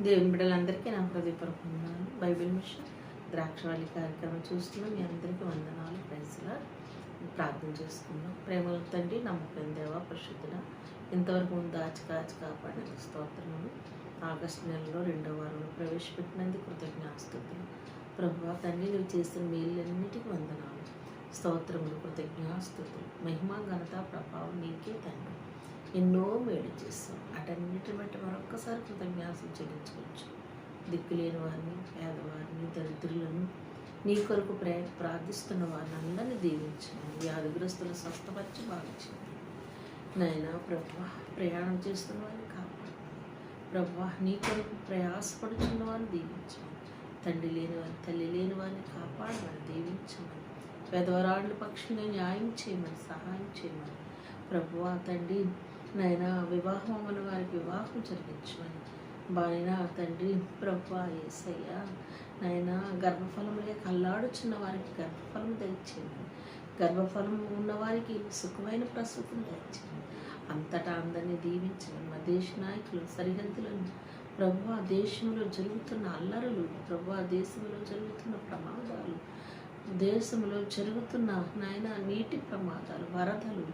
దేవుని బిడ్డలందరికీ నా హృదయపూర్వక వందనాలు. బైబిల్ మిషన్ ద్రాక్షవాళి కార్యక్రమం చూస్తున్న మీ అందరికీ వందనాలు. ప్రైజ్లా ప్రార్థన చేసుకుందాం. ప్రేమల తండ్రి, నమ్మకం దేవా, పరిశుద్ధుల ఇంతవరకు దాచి కాచి కాపాడిన స్తోత్రములు. ఆగస్టు నెలలో 2వ వారంలో ప్రవేశపెట్టినందుకు కృతజ్ఞాస్తుతులు. ప్రభువా తండ్రి, నువ్వు చేసిన మేళ్ళన్నిటికీ వందనాలు, స్తోత్రములు, కృతజ్ఞాస్తుతులు. మహిమ, ఘనత, ప్రభావం నీకే తండ్రి. ఎన్నో మేలు చేస్తాం. అటన్నిటి బట్టి మరొక్కసారి కృతజ్ఞాసం చెల్లించుకోవచ్చు. దిక్కులేని వారిని, పేదవారిని, దరిద్రులను నీ కొరకు ప్రార్థిస్తున్న వారిని అందరినీ దీవించండి. వ్యాధిగ్రస్తులు స్వస్థపరిచి బాగుంచండి. నాయనా ప్రభువా, ప్రయాణం చేస్తున్న వారిని కాపాడు. ప్రభువా, నీ కొరకు ప్రయాసపడుచున్న వారిని దీవించండి. తండ్రి లేని వారిని, తల్లి లేని వారిని కాపాడమని, దీవించమని, పేదవరాళ్ళ పక్షులను న్యాయం చేయమని, సహాయం చేయమని. ప్రభువా తండ్రి, నాయన వివాహం అవ్వని వారికి వివాహం జరిగించమని, బాయినా తండ్రి ప్రభువా యేసయ్య, నాయన గర్భఫలములే కల్లాడుచున్న వారికి గర్భఫలం దయచేయండి. గర్భఫలం ఉన్నవారికి సుఖమైన ప్రసూతిని దయచేయండి. అంతటా అందరినీ దీవించండి. మా దేశ నాయకులు, సరిహద్దులను ప్రభువా, దేశంలో జరుగుతున్న అల్లరులు, ప్రభువా దేశంలో జరుగుతున్న ప్రమాదాలు, దేశంలో జరుగుతున్న నాయన నీటి ప్రమాదాలు, వరదలు,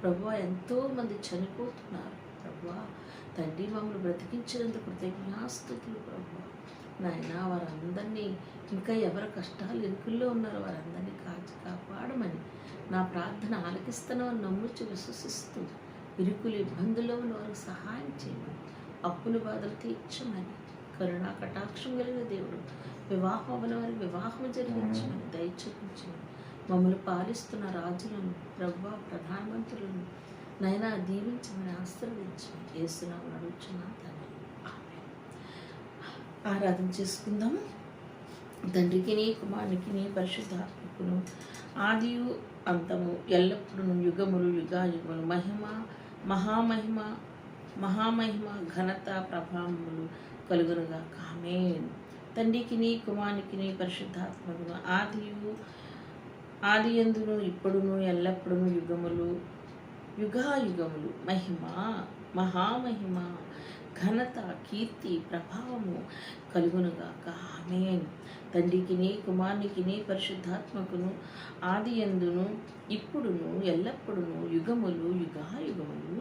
ప్రభువా ఎంతోమంది చనిపోతున్నారు. ప్రభువా తండ్రి, మమ్మల్ని బ్రతికించినందుకు కృతజ్ఞాస్తుతులు. ప్రభువా నాయన వారందరినీ, ఇంకా ఎవరి కష్టాలు ఇరుకుల్లో ఉన్నారో వారందరినీ కాచి కాపాడమని, నా ప్రార్థన ఆలకిస్తున్నామని నమ్ముచి విశ్వసిస్తూ, ఇరుకులు ఇబ్బందుల్లో ఉన్న వారికి సహాయం చేయమని, అప్పుల బాధలు తీర్చమని, కరుణా కటాక్షం కలిగిన దేవుడు వివాహం అవ్వని వారికి వివాహం జరిగించమని, దయ చూపించమని, మమ్మల్ని పాలిస్తున్న రాజులను, ప్రభువా ప్రధానమంత్రులను నైనా దీవించమని, ఆశీర్వదించమని యేసునామమున అడుగుచున్నాను తండ్రి. ఆమేన్. ఆరాధన చేసుకుందాం. తండ్రికి, కుమారునికి, పరిశుద్ధాత్మకును, ఆదియు అంతము, ఎల్లప్పుడూ యుగములు యుగాయుగములు మహిమ, మహామహిమ, మహామహిమ, ఘనత, ప్రభావములు కలుగునుగా. ఆమేన్. తండ్రికి, కుమారునికి, పరిశుద్ధాత్మకును, ఆది యందును ఇప్పుడును ఎల్లప్పుడూ యుగములు యుగాయుగములు మహిమ, మహామహిమ, ఘనత, కీర్తి, ప్రభావము కలుగునుగాక. ఆమేన్. తండ్రికి, కుమారునికి, పరిశుద్ధాత్మకును, ఆది యందును ఇప్పుడును ఎల్లప్పుడూ యుగములు యుగాయుగములు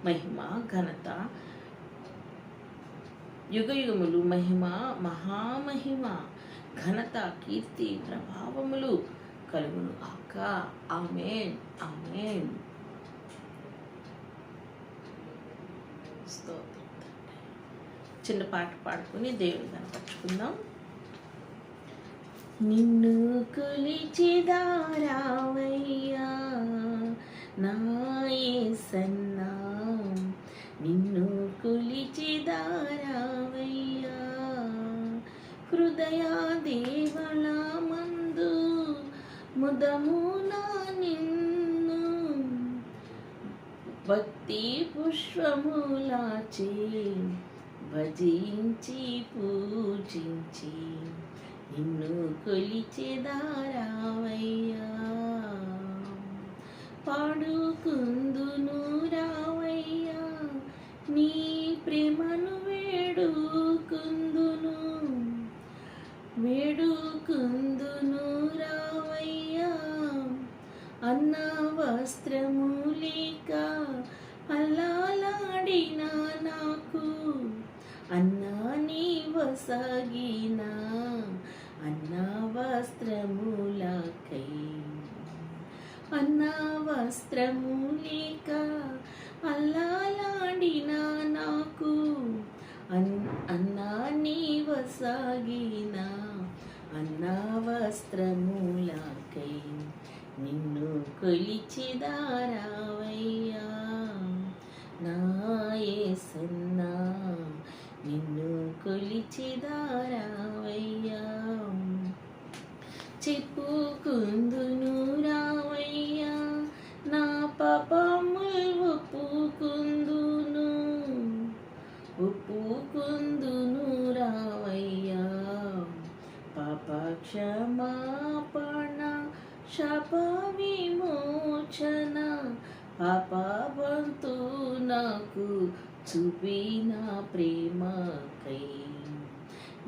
మహిమ, ఘనత, యుగయుగములు మహిమ, మహామహిమ, ఘనత, కీర్తి, ప్రభావములు కలుగును గాక. ఆమేన్. ఆమేన్. స్తోత్రం. చిన్న పాట పాడుకుని దేవుని కనపరుచుకుందాం. నిన్ను కొలిచెదారావయ్యా నా యేసన్నా, నిన్ను కొలిచెదారావయ్యా, హృదయ దేవళ మందు ముదమునా నిన్ను భక్తి పుష్పములాచే భజించి పూజించి, నిన్ను కొలిచెదారావయ్యా, పాడుకుందును రావయ్యా, నీ ప్రేమను వేడుకుందును రావయ్యా, అన్న వస్త్రము లేక అల్లాలాడిన నాకు అన్నా నీవసాగిన, అన్న వస్త్రములకై, అన్న వస్త్రము లేక అల్లాలాడిన నాకు అన్నా నీవసాగిన, అన్న వస్త్రములకై నిన్ను కొలిచెదారావయ్యా నా యేసన్నా, నిన్ను కొలిచెదారావయ్యా, చెప్పుకుందును రావయ్యా, నా పాపములు ఒప్పుకుందును రావయ్యా, పాప క్షమాపణ, శాప విమోచన, పాపవంతు నాకు చూపిన ప్రేమకై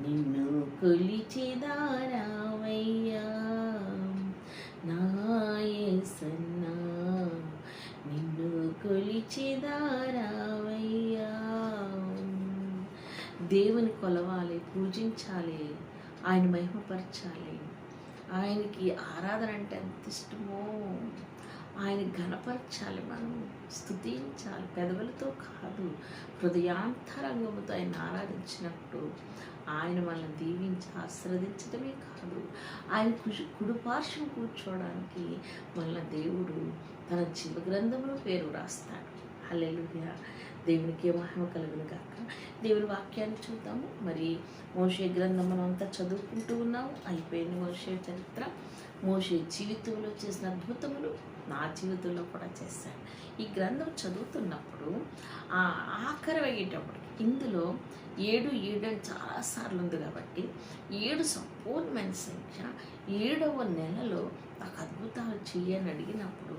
నిన్ను కొలిచెదారావయ్యా నా యేసన్నా, నిన్ను కొలిచెదారావయ్యా. దేవుని కొలవాలి, పూజించాలి, ఆయన మహిమపరచాలి. ఆయనకి ఆరాధన అంటే ఎంత ఇష్టమో. ఆయన ఘనపరచాలి, మనం స్తుతించాలి, పెదవులతో కాదు హృదయాంతరంగముతో ఆయన ఆరాధించినప్పుడు ఆయన మనల్ని దీవించి ఆశీర్వదించడమే కాదు, ఆయన కుడిపార్శ్వం కూర్చోవడానికి మనల్ని దేవుడు తన జీవ గ్రంథంలో పేరు రాస్తాడు. హల్లెలూయా. దేవునికి మహిమ కలుగును గాక. దేవుని వాక్యాన్ని చూద్దాము. మరి మోషే గ్రంథం మనం అంతా చదువుకుంటూ ఉన్నాము. అయిపోయింది మోషే చరిత్ర. మోషే జీవితంలో చేసిన అద్భుతములు నా జీవితంలో కూడా చేశాను. ఈ గ్రంథం చదువుతున్నప్పుడు ఆఖరి అయ్యేటప్పటికి ఇందులో 7 అని చాలాసార్లు ఉంది కాబట్టి 7 సంపూర్ణమైన సంఖ్య. 7వ నెలలో నాకు అద్భుతాలు చేయని అడిగినప్పుడు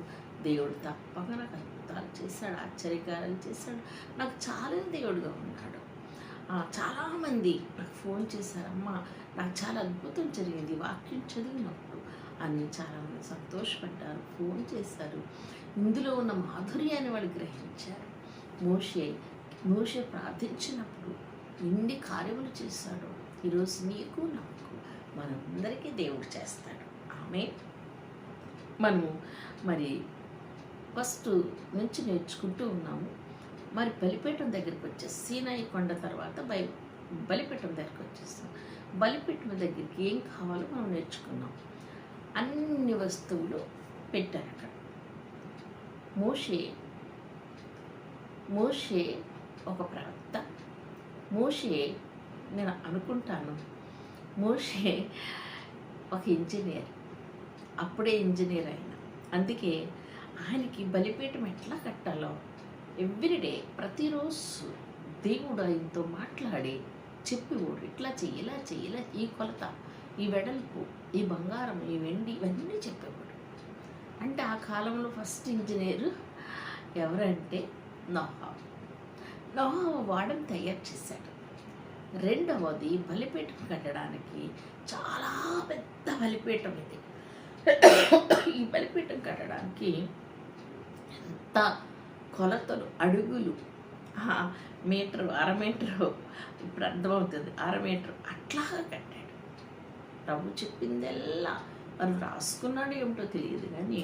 దేవుడు తప్పక నాకు అద్భుతాలు చేశాడు, ఆశ్చర్యకారాలు చేశాడు. నాకు చాలా దేవుడుగా ఉన్నాడు. చాలామంది నాకు ఫోన్ చేశారమ్మా, నాకు చాలా అద్భుతం జరిగింది వాక్యం చదివినప్పుడు అని చాలామంది సంతోషపడ్డారు, ఫోన్ చేశారు. ఇందులో ఉన్న మాధుర్యాన్ని వాళ్ళు గ్రహించారు. మోషే ప్రార్థించినప్పుడు ఎన్ని కార్యములు చేశాడో ఈరోజు నీకు నాకు మనందరికీ దేవుడు చేస్తాడు. మనము మరి ఫస్ట్ నుంచి నేర్చుకుంటూ ఉన్నాము. మరి బలిపీఠం దగ్గరికి వచ్చేసి సీనాయి కొండ తర్వాత బలిపీఠం దగ్గరికి వచ్చేస్తాం. బలిపీఠం దగ్గరికి ఏం కావాలో మనం నేర్చుకున్నాం. అన్ని వస్తువులు పెట్టారు అక్కడ. మోషే ఒక ప్రవక్త. నేను అనుకుంటాను మోషే ఒక ఇంజనీర్, అప్పుడే ఇంజనీర్ అయినా. అందుకే ఆయనకి బలిపీఠం ఎట్లా కట్టాలో ఎవ్రీడే ప్రతిరోజు దేవుడు ఆయనతో మాట్లాడి చెప్పేవాడు. ఇట్లా చెయ్యి, ఇలా చెయ్యి, ఇలా ఈ కొలత, ఈ వెడల్పు, ఈ బంగారం, ఈ వెండి, ఇవన్నీ చెప్పేవాడు. అంటే ఆ కాలంలో ఫస్ట్ ఇంజనీరు ఎవరంటే నోహా వాడని తయారు చేశాడు. రెండవది బలిపీఠం కట్టడానికి చాలా పెద్ద బలిపీఠం ఇది. ఈ బలిపీఠం కట్టడానికి ఎంత కొలతలు, అడుగులు, మీటరు, 1/2 మీటరు, ఇప్పుడు అర్థమవుతుంది, 1/2 మీటరు అట్లాగా కట్టాడు. ప్రభు చెప్పిందల్లా మనం రాసుకున్నాడు ఏమిటో తెలియదు, కానీ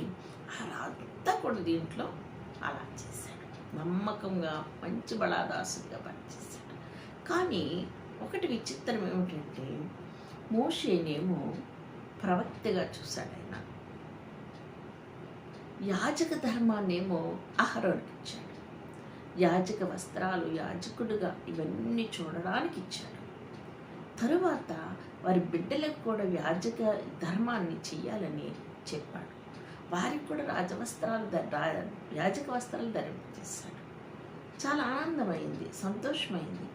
అంతా కూడా దీంట్లో అలా చేశాడు. నమ్మకంగా మంచి బలాదాసుగా పనిచేశాడు. కానీ ఒకటి విచిత్రం ఏమిటంటే మోషేనేమో ప్రవక్తగా చూశాడు. ఆయన యాజక ధర్మాన్నేమో అహరోనుకి ఇచ్చాడు. యాజక వస్త్రాలు, యాజకుడుగా ఇవన్నీ చూడడానికి ఇచ్చాడు. తరువాత వారి బిడ్డలకు కూడా యాజక ధర్మాన్ని చెయ్యాలని చెప్పాడు. వారికి కూడా యాజక వస్త్రాలు ధరింపజేశాడు. చాలా ఆనందమైంది, సంతోషమైంది.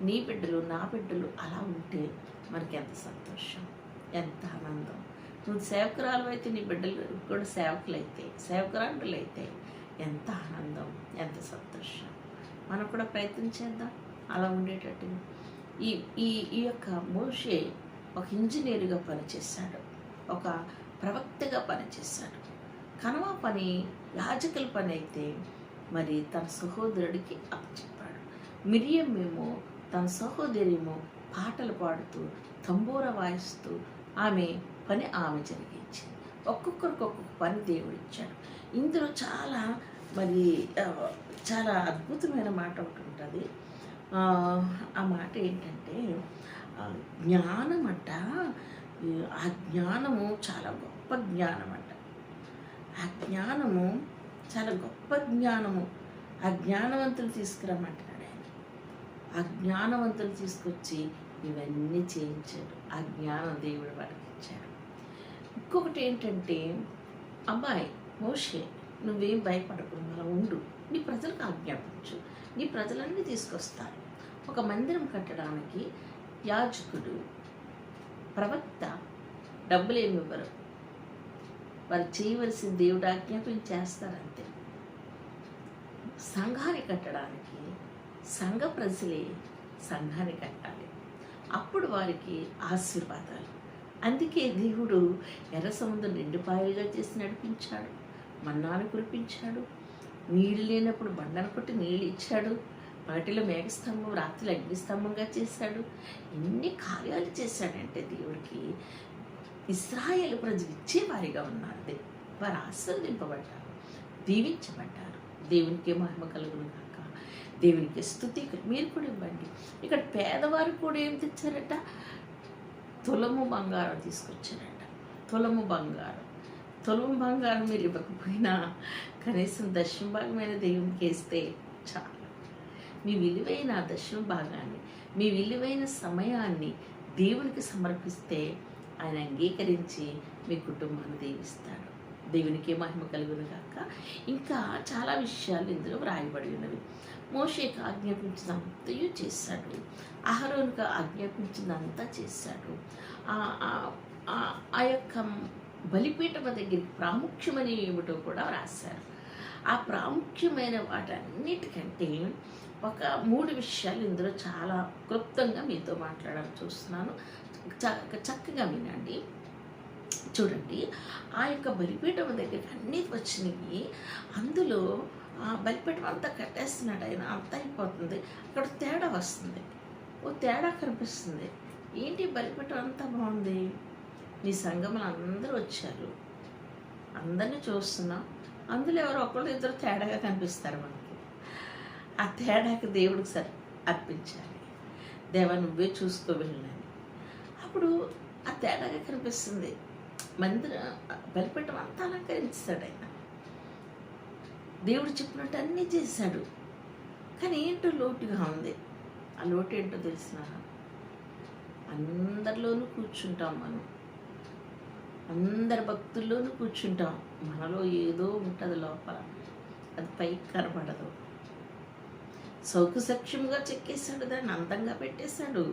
నీ బిడ్డలు, నా బిడ్డలు అలా ఉంటే మనకి ఎంత సంతోషం, ఎంత ఆనందం. నువ్వు సేవకురాలు అయితే నీ బిడ్డలు కూడా సేవకురాండ్రులైతే ఎంత ఆనందం, ఎంత సంతోషం. మనం కూడా ప్రయత్నం చేద్దాం అలా ఉండేటట్టుగా. ఈ యొక్క మోషే ఒక ఇంజనీరుగా పనిచేశాడు, ఒక ప్రవక్తగా పనిచేశాడు. కనవ పని యాజకుల పని అయితే మరి తన సహోదరుడికి అప్పచెప్పాడు. మిరియం తన సహోదరేమో పాటలు పాడుతూ తంబూర వాయిస్తూ ఆమె పని ఆమె జరిగించింది. ఒక్కొక్కరికి ఒక్కొక్క పని దేవుడు ఇచ్చాడు. ఇందులో చాలా అద్భుతమైన మాట ఒకటి ఉంటుంది. ఆ మాట ఏంటంటే జ్ఞానం అంట. ఆ జ్ఞానము చాలా గొప్ప జ్ఞానం అంట. ఆ జ్ఞానము చాలా గొప్ప జ్ఞానము. ఆ జ్ఞానవంతులు తీసుకురమ్మంటున్నాడు ఆయన. ఆ జ్ఞానవంతులు తీసుకొచ్చి ఇవన్నీ చేయించాడు. ఆ జ్ఞానం దేవుడు వాడికి ఇచ్చాడు. ఇంకొకటి ఏంటంటే, అబ్బాయి మోషే, నువ్వేం భయపడకుండా అలా ఉండు, నీ ప్రజలకు ఆజ్ఞాపించు, నీ ప్రజలన్నీ తీసుకొస్తారు. ఒక మందిరం కట్టడానికి యాజకుడు, ప్రవక్త డబ్బులేమి ఇవ్వరు. వారు చేయవలసిన దేవుడు ఆజ్ఞాపించేస్తారంతే. సంఘాన్ని కట్టడానికి సంఘ ప్రజలే సంఘాన్ని కట్టాలి. అప్పుడు వారికి ఆశీర్వాదాలు. అందుకే దేవుడు ఎర్ర సముద్రం 2 పాయలుగా చేసి నడిపించాడు, మన్నాను కురిపించాడు, నీళ్ళు లేనప్పుడు బండను కొట్టి నీళ్ళు ఇచ్చాడు, పగటిలో మేఘస్తంభం రాత్రి అగ్నిస్తంభంగా చేశాడు. ఎన్ని కార్యాలు చేశాడంటే దేవుడికి ఇశ్రాయేలు ప్రజలు ఇచ్చేవారిగా ఉన్నారు. వారు ఆశీర్వదింపబడ్డారు, దీవించబడ్డారు. దేవునికే మహిమ కలుగును కాక, దేవునికి స్తుతి. మీరు కూడా ఇవ్వండి. ఇక్కడ పేదవారు కూడా ఏం తెచ్చారట? తులము బంగారం తీసుకొచ్చారట. తులము బంగారం మీరు ఇవ్వకపోయినా కనీసం దశమ భాగమైన దేవునికి వేస్తే చాలు. మీ విలువైన దశమ భాగాన్ని, మీ విలువైన సమయాన్ని దేవునికి సమర్పిస్తే ఆయన అంగీకరించి మీ కుటుంబాన్ని దీవిస్తాడు. దేవునికి మహిమ కలుగును గాక. ఇంకా చాలా విషయాలు ఇందులో వ్రాయబడి ఉన్నవి. మోషేకు ఆజ్ఞాపించినంతయు చేశాడు, అహరోనుకు ఆజ్ఞాపించినంతా చేశాడు. ఆ యొక్క బలిపీఠం దగ్గరికి ప్రాముఖ్యమని ఏమిటో కూడా రాశారు. ఆ ప్రాముఖ్యమైన వాటన్నిటికంటే ఒక 3 విషయాలు ఇందులో చాలా క్లుప్తంగా మీతో మాట్లాడాలని చూస్తున్నాను. చక్కగా వినండి. చూడండి, ఆ యొక్క బలిపీఠం దగ్గరికి అన్నీ వచ్చినాయి. అందులో ఆ బలిపీఠం అంతా కట్టేస్తున్నాడు ఆయన, అంతా అయిపోతుంది. అక్కడ తేడా వస్తుంది, తేడా కనిపిస్తుంది. ఏంటి బలిపీఠం అంతా బాగుంది, నీ సంఘములు అందరూ వచ్చారు, అందరినీ చూస్తున్నాం, అందులో ఎవరో ఒకళ్ళు ఇద్దరు తేడాగా కనిపిస్తారు మనకి. ఆ తేడాకి దేవుడికి అర్పించాలి. దేవా నువ్వే చూసుకో వెళ్ళని. అప్పుడు ఆ తేడాగా కనిపిస్తుంది. బలిపీఠం అంతా అలంకరించాడు ఆయన. దేవుడు చెప్పినట్టు అన్నీ చేశాడు. కానీ ఏంటో లోటుగా ఉంది. ఆ లోటు ఏంటో తెలిసిన, అందరిలోనూ కూర్చుంటాం మనం, అందరి భక్తుల్లోనూ కూర్చుంటాం. మనలో ఏదో ఉంటుంది లోపల, అది పైకి కనబడదు. సౌకసక్ష్యంగా చెక్కేశాడు, దాన్ని అందంగా పెట్టేశాడు.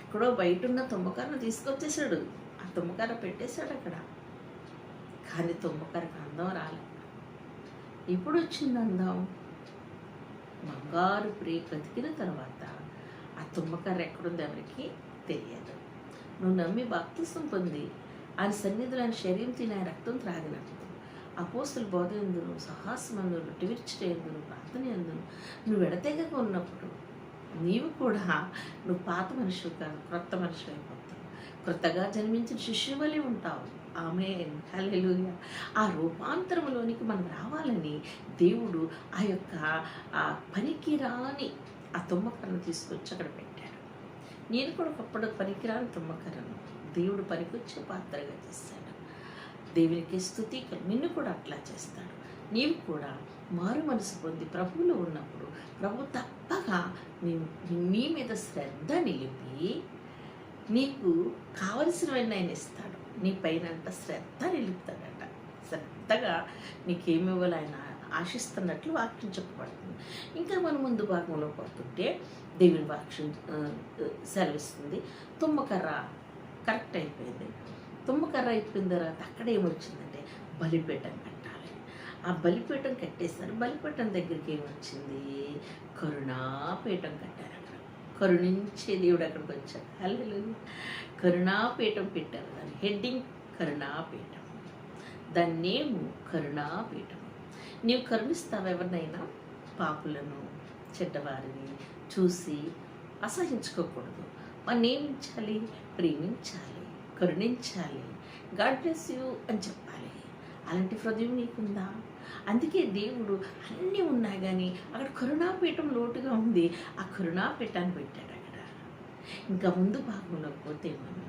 ఎక్కడో బయట ఉన్న తుమ్మకర్ర తీసుకొచ్చేసాడు, ఆ తుమ్మకర్ర పెట్టేశాడు అక్కడ. కానీ తుమ్మకర్రకి అందం రాలే. ఇప్పుడు వచ్చింది అందం. బంగారు ప్రియ బ్రతికిన తర్వాత ఆ తుమ్మకర్ర ఎక్కడుంది ఎవరికి తెలియదు. నువ్వు నమ్మి బాప్తిసం పొంది ఆయన సన్నిధిలో ఆయన శరీరం తిని ఆయన రక్తం త్రాగినప్పుడు, అపోస్తల బోధ ఎందును, సహాసమందును, రొట్టె విరుచుట ఎందును, ప్రార్థన ఎందును నువ్వు ఎడతెగక ఉన్నప్పుడు నీవు కూడా నువ్వు పాత మనిషివి కాదు, క్రొత్త మనిషి అయిపోతావు. క్రొత్తగా జన్మించిన శిష్యువలే ఉంటావు. ఆమేన్, హల్లెలూయా. ఆ రూపాంతరంలోనికి మనం రావాలని దేవుడు ఆ యొక్క ఆ పనికిరాని ఆ తుమ్మకర్రను తీసుకొచ్చి అక్కడ పెట్టాడు. నేను కూడా ఒకప్పుడు పనికిరాని తుమ్మకర్రను దేవుడు పనికొచ్చే పాత్రగా చేశాడు. దేవునికి స్తుతి. నిన్ను కూడా అట్లా చేస్తాడు. నీవు కూడా మారు మనసు పొంది ప్రభువులో ఉన్నప్పుడు ప్రభు తప్పగా నీ మీద శ్రద్ధ నిలిపి నీకు కావలసినవన్నీ ఆయన ఇస్తాడు. నీ పైన అంత శ్రద్ధ నిలుపుతాడట. శ్రద్ధగా నీకేమివ్వాలి ఆయన ఆశిస్తున్నట్లు వాక్యం చెప్పబడుతుంది. ఇంకా మనం ముందు భాగంలో పోతుంటే దేవుని వాక్యం సెలవిస్తుంది. తుమ్మకర్ర కరెక్ట్ అయిపోయింది. తుమ్మకర్ర అయిపోయిన తర్వాత అక్కడ ఏమొచ్చిందంటే బలిపీఠం కట్టాలి. ఆ బలిపీఠం కట్టేశారు. బలిపీఠం దగ్గరికి ఏమొచ్చింది? కరుణాపీఠం కట్టారు. అక్కడ కరుణించే దేవుడు అక్కడికి వచ్చాడు. హల్లెలూయా. కరుణాపీఠం పెట్టారు. దాని హెడ్డింగ్ కరుణాపీఠం, దాని నేమ్ కరుణాపీఠం. నీవు కరుణిస్తావు ఎవరినైనా, పాపులను చెడ్డవారిని చూసి అసహించుకోకూడదు. వారిని ఏమించాలి? ప్రేమించాలి, కరుణించాలి, గాడ్ బ్లెస్ యూ అని చెప్పాలి. అలాంటి హృదయం నీకుందా? అందుకే దేవుడు అన్నీ ఉన్నాయి కానీ అక్కడ కరుణాపీఠం లోటుగా ఉంది. ఆ కరుణాపీఠాన్ని పెట్టాడు అక్కడ. ఇంకా ముందు భాగంలో పోతే మనం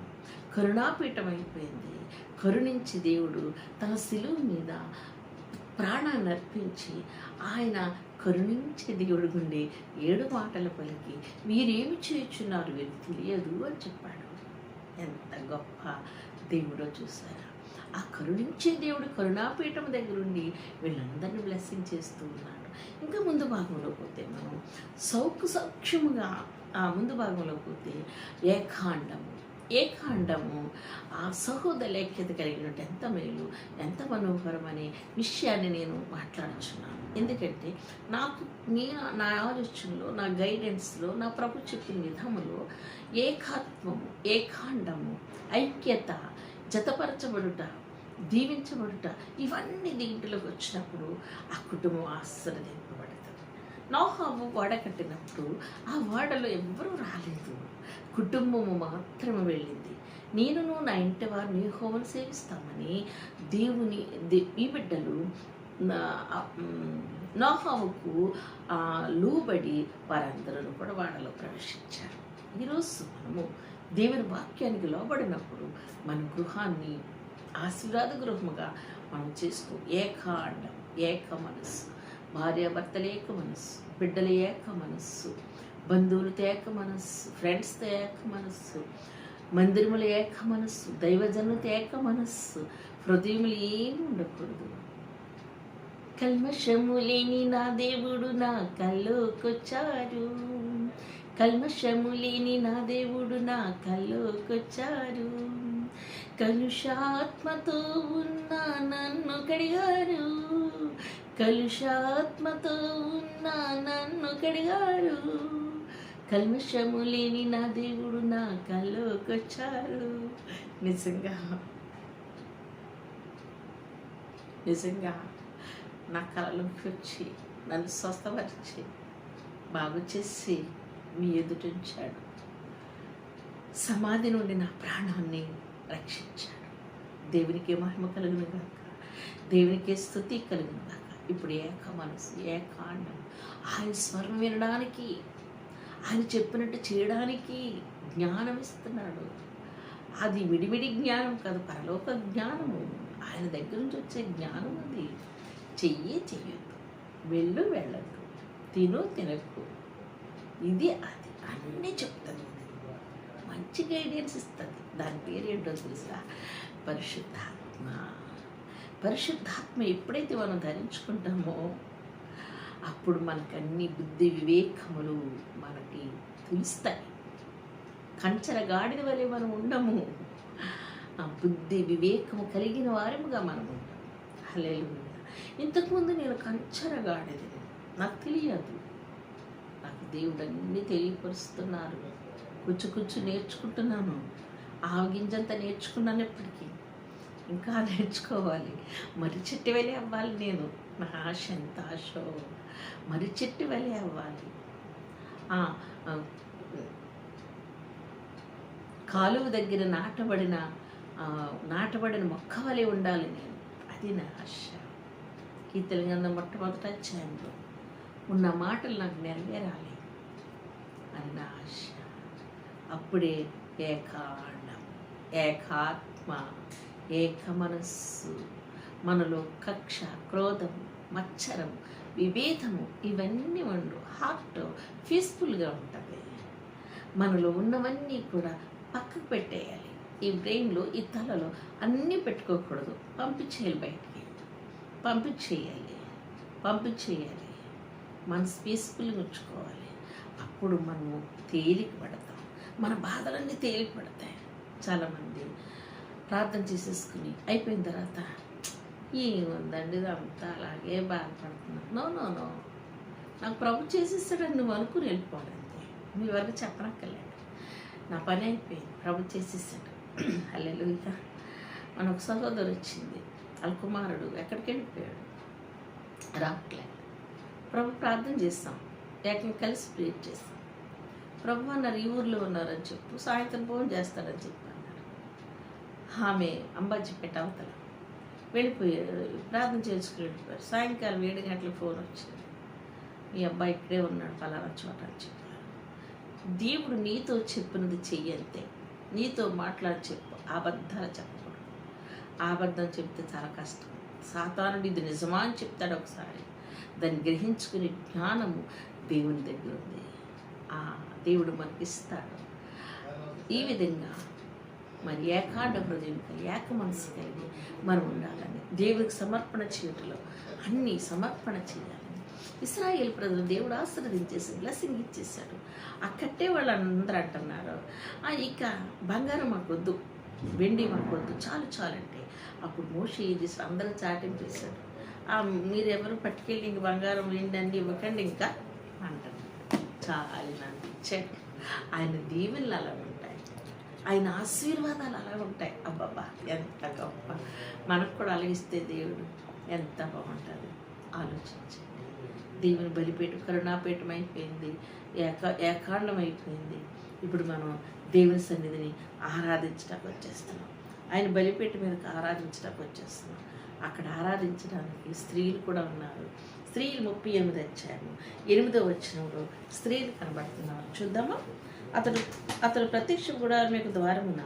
కరుణాపీఠం అయిపోయింది. కరుణించి దేవుడు తన శిలువ మీద ప్రాణాన్ని అర్పించి ఆయన కరుణించే దేవుడు గుండి 7 మాటలు పలికి వీరేమి చేయుచున్నారు వీరికి తెలియదు అని చెప్పాడు. ఎంత గొప్ప దేవుడో చూసారా? ఆ కరుణించే దేవుడు కరుణాపీఠం దగ్గరుండి వీళ్ళందరినీ బ్లెస్సింగ్ చేస్తూ ఉన్నాడు. ఇంకా ముందు భాగంలో పోతే మనం సౌఖ్యముగా ఆ ముందు భాగంలో పోతే ఏకాండము. ఏకాండము ఆ సహోదరైక్యత కలిగినట్టు ఎంత మేలు, ఎంత మనోహరం అనే విషయాన్ని నేను మాట్లాడుచున్నాను. ఎందుకంటే నా ఆలోచనలో, నా గైడెన్స్లో, నా ప్రభు చెప్పిన విధములో ఏకాత్మము, ఏకాండము, ఐక్యత, జతపరచబడుట, దీవించబడుట, ఇవన్నీ దీంట్లోకి వచ్చినప్పుడు ఆ కుటుంబం ఆశీర్వదింపబడుతుంది. నోహము ఓడ కట్టినప్పుడు ఆ ఓడలో ఎవ్వరూ రాలేదు, కుటుంబము మాత్రమే వెళ్ళింది. నేనును నా ఇంటి వారిని యెహోవాను సేవిస్తామని ఈ బిడ్డలు నోహముకు లోబడి వారందరూ కూడా వాడలో ప్రవేశించారు. ఈరోజు మనము దేవుని వాక్యానికి లోబడినప్పుడు మన గృహాన్ని ఆశీర్వాద గృహముగా మనం చేసుకో. ఏకాండం, ఏక మనస్సు, భార్యాభర్తల ఏక మనస్సు, బిడ్డల ఏక మనస్సు, బంధువులతో ఏక మనస్సు, ఫ్రెండ్స్తో ఏక మనస్సు, మందిరముల ఏక మనస్సు, దైవజనులతో ఏక మనస్సు, హృదయములు ఏమి ఉండకూడదు. కల్మషము లేని నా దేవుడు నా కల్లోకొచ్చారు, కల్మషము లేని నా దేవుడు నా కల్లోకొచ్చారు, కలుషాత్మతో ఉన్న నన్ను కడిగారు, కలుషాత్మతో ఉన్న నన్ను కడిగారు, కల్మషము లేని నా దేవుడు నా కల్లోకొచ్చారు. నిజంగా నిజంగా నా కళలోకి వచ్చి నన్ను స్వస్థపరిచి బాగు చేసి మీ ఎదుటించాడు. సమాధి నుండి నా ప్రాణాన్ని రక్షించాడు. దేవునికే మహిమ కలుగును గాక, దేవునికే స్తుతి కలుగును గాక. ఇప్పుడు ఏక మనసు, ఏకాండం, ఆయన స్వరం వినడానికి, ఆయన చెప్పినట్టు చేయడానికి జ్ఞానం ఇస్తున్నాడు. అది విడివిడి జ్ఞానం కాదు, పరలోక జ్ఞానము, ఆయన దగ్గర నుంచి వచ్చే జ్ఞానం. అది చెయ్యొద్దు, వెళ్ళొద్దు, తినకు, ఇది అది అన్నీ చెప్తుంది. మంచి గైడెన్స్ ఇస్తుంది. దాని పేరు ఏంటో తెలుసా? పరిశుద్ధాత్మ. పరిశుద్ధాత్మ ఎప్పుడైతే మనం ధరించుకుంటామో అప్పుడు మనకు అన్ని బుద్ధి వివేకములు మనకి తెలుస్తాయి. కంచర గాడిద వలె మనం ఉండము, ఆ బుద్ధి వివేకము కలిగిన వారముగా మనం ఉంటాం. హల్లెలూయా. ఇంతకుముందు నేను కంచర గాడిదని, నాకు తెలియదు. నాకు దేవుడు అన్నీ తెలియపరుస్తున్నారు. కూర్చు నేర్చుకుంటున్నాను. ఆవగింజంతా నేర్చుకున్నాను. ఎప్పటికీ ఇంకా నేర్చుకోవాలి. మరి చెట్టు వెళ్ళి అవ్వాలి. నేను నా ఆశ ఎంత ఆశో, మరి చెట్టు వెళ్ళి అవ్వాలి. కాలువ దగ్గర నాటబడిన మొక్క వలె ఉండాలి నేను. అది నా ఆశ. ఈ తెలంగాణ మొట్టమొదటి అధ్యాయంలో ఉన్న మాటలు నాకు నెరవేరాలి అని నా ఆశ. అప్పుడే ఏకాండం, ఏకాత్మ, ఏక మనస్సు, మనలో కక్ష, క్రోధం, మత్సరం, విభేదము ఇవన్నీ ఉండు. హార్ట్ పీస్ఫుల్గా ఉంటుంది. మనలో ఉన్నవన్నీ కూడా పక్కకు పెట్టేయాలి. ఈ బ్రెయిన్లో, ఈ తలలో అన్నీ పెట్టుకోకూడదు. పంపించేయాలి, బయటికి పంపించేయాలి. మనసు పీస్ఫుల్గా ఉంచుకోవాలి. అప్పుడు మనము తేలిక పడతాం. మన బాధలన్నీ తేలిక పడతాయి. చాలామంది ప్రార్థన చేసేసుకుని అయిపోయిన తర్వాత ఏముందండి ఇదంతా అలాగే బాధపడుతున్నాను. నో, నాకు ప్రభు చేసేస్తాడని నువ్వు అనుకుని వెళ్ళిపోవడంతే. మీ వరకు చెప్పనక్కర్లేదు. నా పని అయిపోయింది, ప్రభు చేసేసాడు. హల్లెలూయా. మన ఒక సహోదరు వచ్చింది, వాళ్ళ కుమారుడు ఎక్కడికి వెళ్ళిపోయాడు, రావట్లేదు. ప్రభు ప్రార్థన చేస్తాం, ఏకంగా కలిసి ప్రేర్ చేస్తాం. ప్రభు అన్నారు ఈ ఊర్లో ఉన్నారని చెప్పు, సాయంత్రం ఫోన్ చేస్తాడని చెప్పి అన్నారు. ఆమె అంబాజీపేట అవతల వెళ్ళిపోయారు, ప్రార్థన చేసుకుని వెళ్ళిపోయారు. సాయంకాలం 7 గంటలకు ఫోన్ వచ్చింది, మీ అబ్బాయి ఇక్కడే ఉన్నాడు పలానా చోట అని చెప్పారు. దేవుడు నీతో చెప్పినది చెయ్యంతే, నీతో మాట్లాడి చెప్పు, అబద్ధాలు చెప్పకూడదు. అబద్ధం చెప్తే చాలా కష్టం. సాతానుడు ఇది నిజమా అని చెప్తాడు ఒకసారి. దాన్ని గ్రహించుకునే జ్ఞానము దేవుని దగ్గర ఉంది. దేవుడు మనకిస్తాడు. ఈ విధంగా మరి ఏకాండ హృదయం కలిగి, ఏక మనసు కలిగి మనం ఉండాలని, దేవుడికి సమర్పణ చేయటంలో అన్నీ సమర్పణ చేయాలని, ఇశ్రాయేల్ ప్రజలు దేవుడు ఆశీర్వదించేసి బ్లెస్సింగ్ ఇచ్చేసాడు. ఆ కట్టే వాళ్ళందరూ అంటున్నారు, ఇక బంగారం మాకొద్దు, వెండి మాకొద్దు, చాలు చాలంటే అప్పుడు మోషే ఏం చేశాడు, అందరూ చాటింపు చేశాడు. మీరెవరు పట్టుకెళ్ళి ఇంక బంగారం వెండి అన్ని ఇవ్వకండి ఇంకా అంటారు. చాలు నాకు ఇచ్చాడు. ఆయన దీవెనలు అలా ఉంటాయి, ఆయన ఆశీర్వాదాలు అలా ఉంటాయి. అబ్బబ్బా ఎంత గొప్ప! మనకు కూడా అలగిస్తే దేవుడు ఎంత బాగుంటుంది ఆలోచించండి. దేవుని బలిపీఠం కరుణాపీఠం అయిపోయింది, ఏకాండం అయిపోయింది. ఇప్పుడు మనం దేవుని సన్నిధిని ఆరాధించడానికి వచ్చేస్తున్నాం. ఆయన బలిపీఠం మీదకి ఆరాధించడానికి వచ్చేస్తున్నాం. అక్కడ ఆరాధించడానికి స్త్రీలు కూడా ఉన్నారు. స్త్రీలు 38 అధ్యాయం 8వ వచనంలో స్త్రీలు కనబడుతున్నారు. చూద్దామా? అతడు ప్రత్యక్ష గుడారమునకు ద్వారమున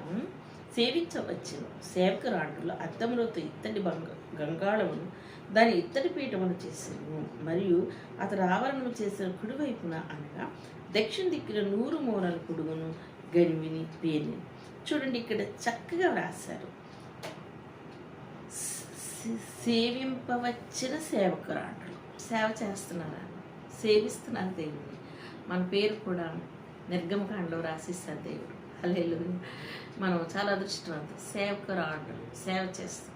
సేవించవచ్చును. సేవకురాండ్రులు అద్దములతో ఇత్తడి గంగాళమును దాని ఇత్తడి పీఠమును చేసాను. మరియు అతడు ఆవరణము చేసిన కుడివైపున అనగా దక్షిణ దిక్కున 100 మూరల పొడుగును గనివిని పేని. చూడండి, ఇక్కడ చక్కగా వ్రాశారు. సేవింపవచ్చిన సేవకురాండ్రులు సేవ చేస్తున్నారా, సేవిస్తున్నారు దేవుడిని. మన పేరు కూడా నిర్గమకాండలో రాసిస్తారు దేవుడు. హల్లెలూయా! మనం చాలా అదృష్టవంతం. సేవకురాండ్రులు సేవ చేస్తున్నాం.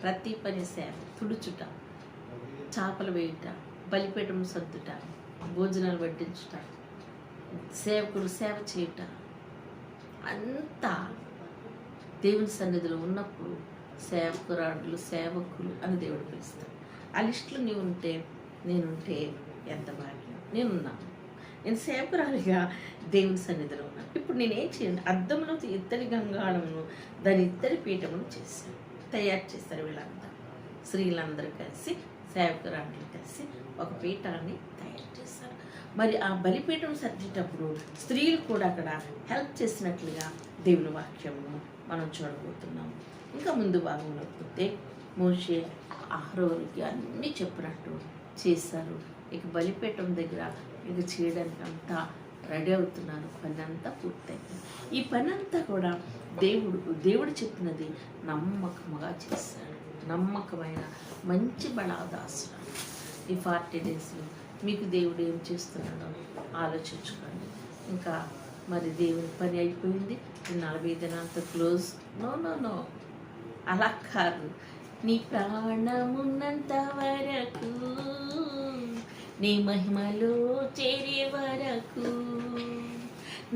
ప్రతి పని సేవ, తుడుచుట, చేపలు వేయుట, బలిపీఠం సర్దుట, భోజనాలు వడ్డించుట, సేవకులు సేవ చేయుట, అంతా దేవుని సన్నిధిలో ఉన్నప్పుడు సేవకురాండ్రులు, సేవకులు అని దేవుడు పిలుస్తాడు. ఆ లిస్టులో నేనుంటే ఎంత భాగ్యం. నేనున్నాను, నేను సేవకురాలిగా దేవుని సన్నిధిలో ఉన్నాను. ఇప్పుడు నేనేం చేయండి, అద్దంలో ఇత్తడి గంగాళమును దాని ఇత్తడి పీఠమును చేశాను, తయారు చేస్తారు. వీళ్ళంతా స్త్రీలందరూ కలిసి, సేవకురాండ్రులు కలిసి ఒక పీఠాన్ని తయారు చేస్తారు. మరి ఆ బలిపీఠం సర్దేటప్పుడు స్త్రీలు కూడా అక్కడ హెల్ప్ చేసినట్లుగా దేవుని వాక్యము మనం చూడబోతున్నాం. ఇంకా ముందు భాగంలో పోతే మోషే అహరోనుకి అన్నీ చెప్పినట్టు చేశారు. ఇక బలిపీఠం దగ్గర ఇక చేయడానికి అంతా రెడీ అవుతున్నారు. పని అంతా పూర్తయింది. ఈ పని అంతా కూడా దేవుడు చెప్పినది నమ్మకముగా చేశాడు. నమ్మకమైన మంచి బలాదాసుడు. ఈ 40 డేస్లో మీకు దేవుడు ఏం చేస్తున్నాడో ఆలోచించుకోండి. ఇంకా మరి దేవుని పని అయిపోయింది, 40 దినాలతో క్లోజ్. నో అలా కాదు. నీ ప్రాణమున్నంత వరకు, నీ మహిమలో చేరే వరకు,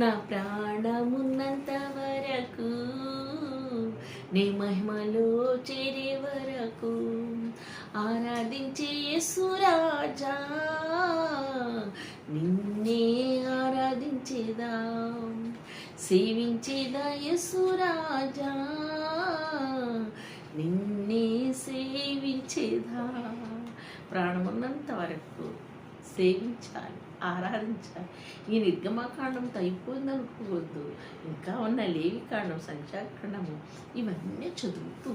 నా ప్రాణమున్నంత వరకు, నీ మహిమలో చేరే వరకు ఆరాధించే యేసురాజా, నిన్నే ఆరాధించేదా, సేవించేదా యేసురాజా, నిన్నే సేవించేదా. ప్రాణమున్నంత వరకు సేవించాలి, ఆరాధించాలి. ఈ నిర్గమకాండంతో అయిపోయింది అనుకోవద్దు. ఇంకా ఉన్న లేవికాండం, సంఖ్యాకాండము ఇవన్నీ చదువుతూ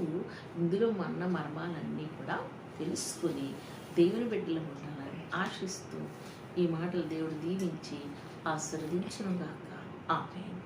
ఇందులో ఉన్న మర్మాలన్నీ కూడా తెలుసుకొని దేవుని బిడ్డలు ఉండాలని ఆశిస్తూ ఈ మాటలు దేవుడు దీవించి ఆశీర్వదించునుగాక. ఆమేన్.